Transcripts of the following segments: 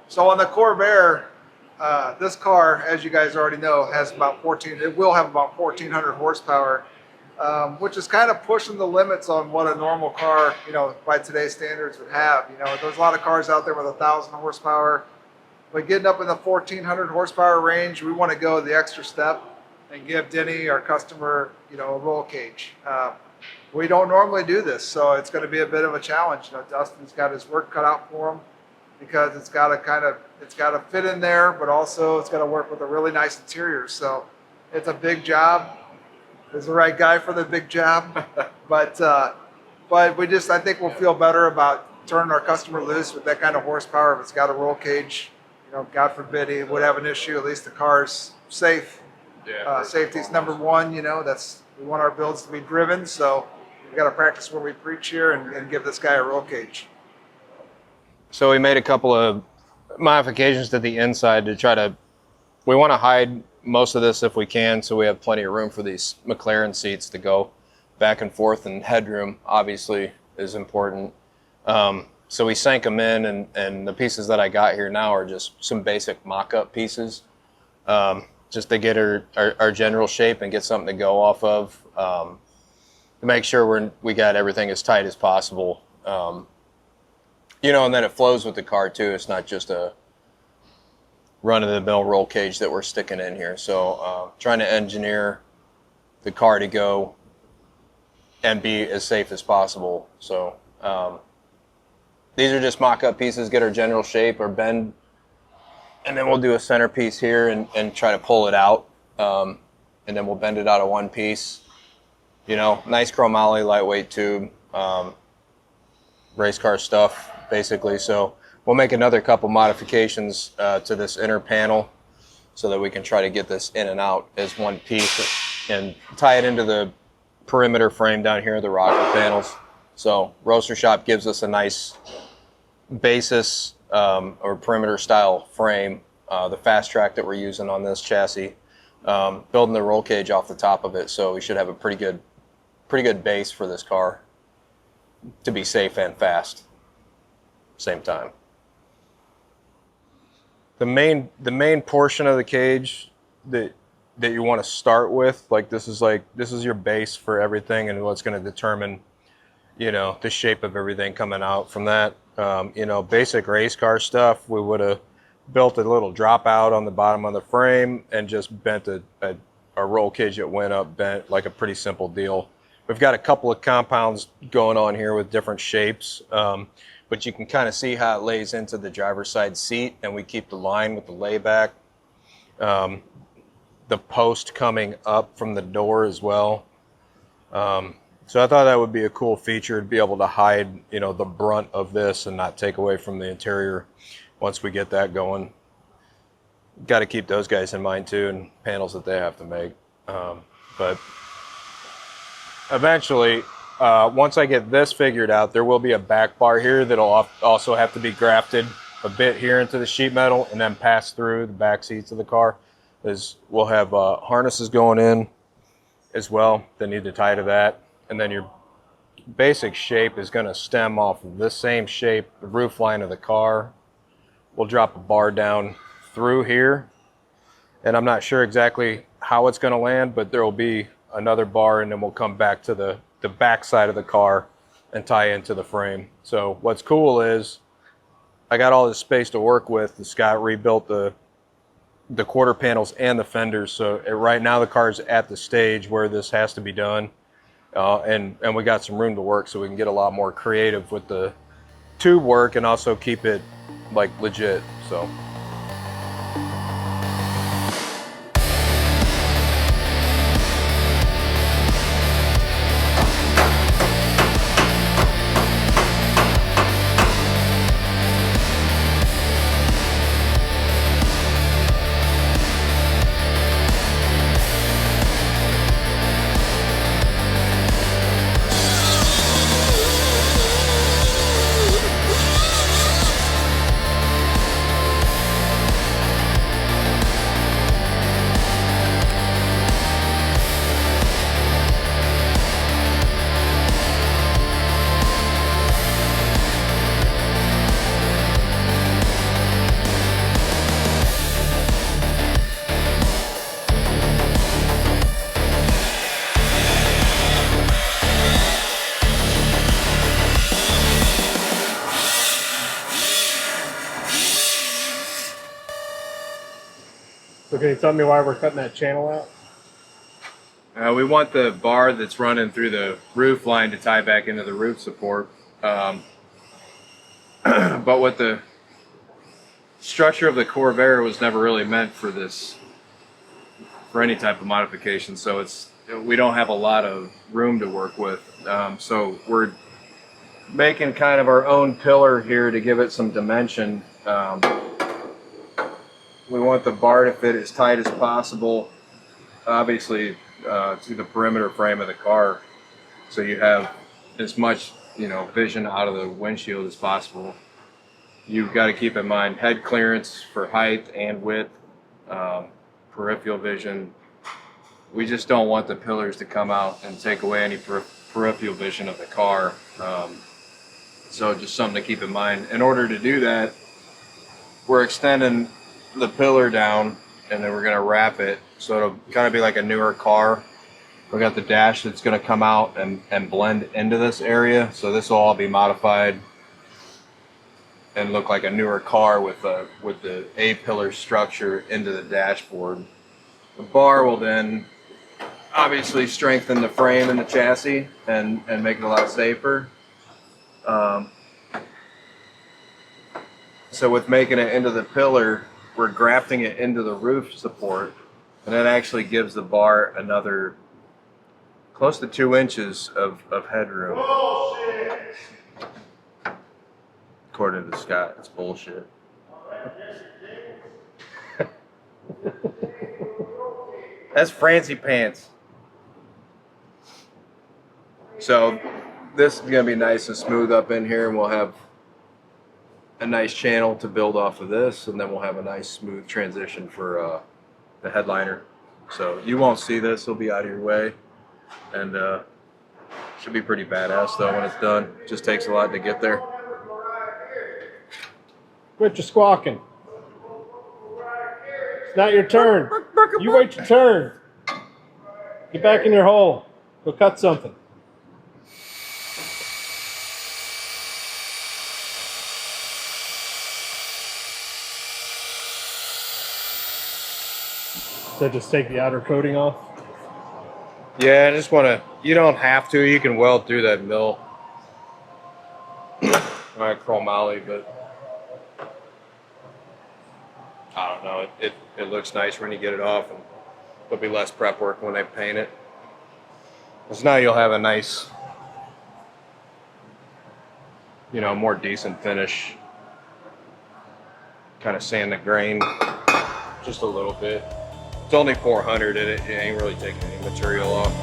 So on the Corvair, this car, as you guys already know, has about 14. It will have about 1,400 horsepower, which is kind of pushing the limits on what a normal car, by today's standards would have. There's a lot of cars out there with 1,000 horsepower, but getting up in the 1,400 horsepower range, we want to go the extra step and give Denny, our customer, a roll cage. We don't normally do this, so it's going to be a bit of a challenge. Dustin's got his work cut out for him because it's got to fit in there, but also it's got to work with a really nice interior. So it's a big job. He's the right guy for the big job, but I think we'll feel better about turning our customer loose with that kind of horsepower. If it's got a roll cage, God forbid he would have an issue. At least the car's safe. Yeah. Safety's number one. We want our builds to be driven, so we got to practice where we preach here and give this guy a roll cage. So we made a couple of modifications to the inside to we want to hide most of this if we can, so we have plenty of room for these McLaren seats to go back and forth, and headroom obviously is important. So we sank them in, and the pieces that I got here now are just some basic mock-up pieces, just to get our general shape and get something to go off of, to make sure we got everything as tight as possible. And then it flows with the car too. It's not just a run-of-the-mill roll cage that we're sticking in here. So trying to engineer the car to go and be as safe as possible. So these are just mock-up pieces, get our general shape or bend, and then we'll do a centerpiece here and try to pull it out. And then we'll bend it out of one piece. Nice chromoly, lightweight tube, race car stuff, basically. So we'll make another couple modifications to this inner panel so that we can try to get this in and out as one piece and tie it into the perimeter frame down here, the rocker panels. So Roaster Shop gives us a nice basis or perimeter style frame, the fast track that we're using on this chassis, building the roll cage off the top of it. So we should have a pretty good base for this car to be safe and fast same time. The main portion of the cage that you want to start with, this is your base for everything and what's going to determine the shape of everything coming out from that. Basic race car stuff, we would have built a little dropout on the bottom of the frame and just bent a roll cage that went up bent, like a pretty simple deal. We've got a couple of compounds going on here with different shapes, but you can kind of see how it lays into the driver's side seat, and we keep the line with the layback. The post coming up from the door as well. So I thought that would be a cool feature to be able to hide, the brunt of this and not take away from the interior once we get that going. Got to keep those guys in mind too, and panels that they have to make. But eventually, once I get this figured out, there will be a back bar here that'll also have to be grafted a bit here into the sheet metal and then pass through the back seats of the car. We'll have harnesses going in as well that need to tie to that. And then your basic shape is going to stem off of this same shape, the roof line of the car. We'll drop a bar down through here, and I'm not sure exactly how it's going to land, but there will be another bar, and then we'll come back to the back side of the car and tie into the frame. So what's cool is I got all this space to work with. Scott rebuilt the quarter panels and the fenders. So right now the car's at the stage where this has to be done. And we got some room to work, so we can get a lot more creative with the tube work and also keep it legit. So So can you tell me why we're cutting that channel out? We want the bar that's running through the roof line to tie back into the roof support. But with the structure of the Corvair, was never really meant for this, for any type of modification. So we don't have a lot of room to work with. So we're making kind of our own pillar here to give it some dimension. We want the bar to fit as tight as possible, obviously to the perimeter frame of the car, so you have as much vision out of the windshield as possible. You've got to keep in mind head clearance for height and width, peripheral vision. We just don't want the pillars to come out and take away any peripheral vision of the car. So just something to keep in mind. In order to do that, we're extending the pillar down, and then we're going to wrap it so it'll kind of be like a newer car. We got the dash that's going to come out and blend into this area, so this will all be modified and look like a newer car with the A-pillar structure into the dashboard. The bar will then obviously strengthen the frame and the chassis and make it a lot safer. So with making it into the pillar, we're grafting it into the roof support, and that actually gives the bar another close to 2 inches of headroom. Bullshit. According to Scott, it's bullshit. That's Francie pants. So this is gonna be nice and smooth up in here, and we'll have a nice channel to build off of this, and then we'll have a nice smooth transition for the headliner. So you won't see this, it'll be out of your way, and should be pretty badass though when it's done. Just takes a lot to get there. Quit your squawking. It's not your turn. You wait your turn. Get back in your hole. Go cut something. So just take the outer coating off? Yeah, I just want to, you don't have to, you can weld through that mill. Alright, chromoly, but I don't know, it looks nice when you get it off, and there'll be less prep work when they paint it. Because now you'll have a nice, more decent finish. Kind of sand the grain just a little bit. It's only 400 and it ain't really taking any material off.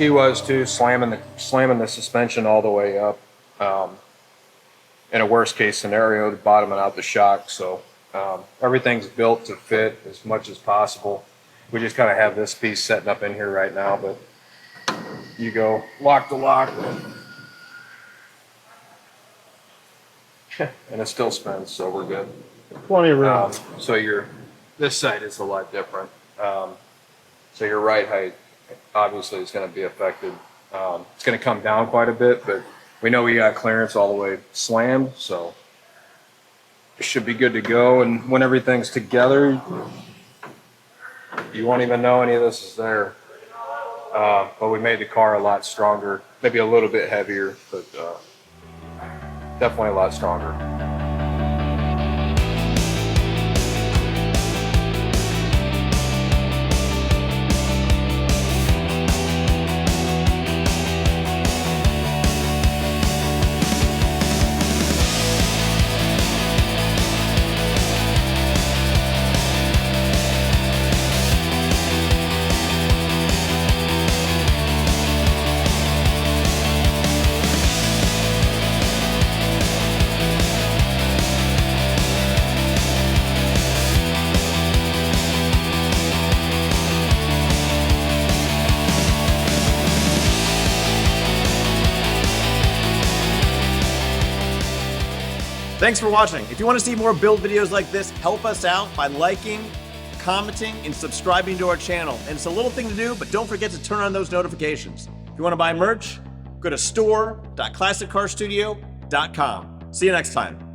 Key was too, slamming the suspension all the way up. In a worst case scenario, bottoming out the shock. So everything's built to fit as much as possible. We just kind of have this piece setting up in here right now, but you go lock to lock, and it still spins, so we're good. Plenty of room. So this side is a lot different. So your right height obviously is going to be affected. It's going to come down quite a bit, but we know we got clearance all the way slammed, so it should be good to go. And when everything's together, you won't even know any of this is there. But we made the car a lot stronger, maybe a little bit heavier, but definitely a lot stronger. Thanks for watching. If you want to see more build videos like this, help us out by liking, commenting, and subscribing to our channel. And it's a little thing to do, but don't forget to turn on those notifications. If you want to buy merch, go to store.classiccarstudio.com. See you next time.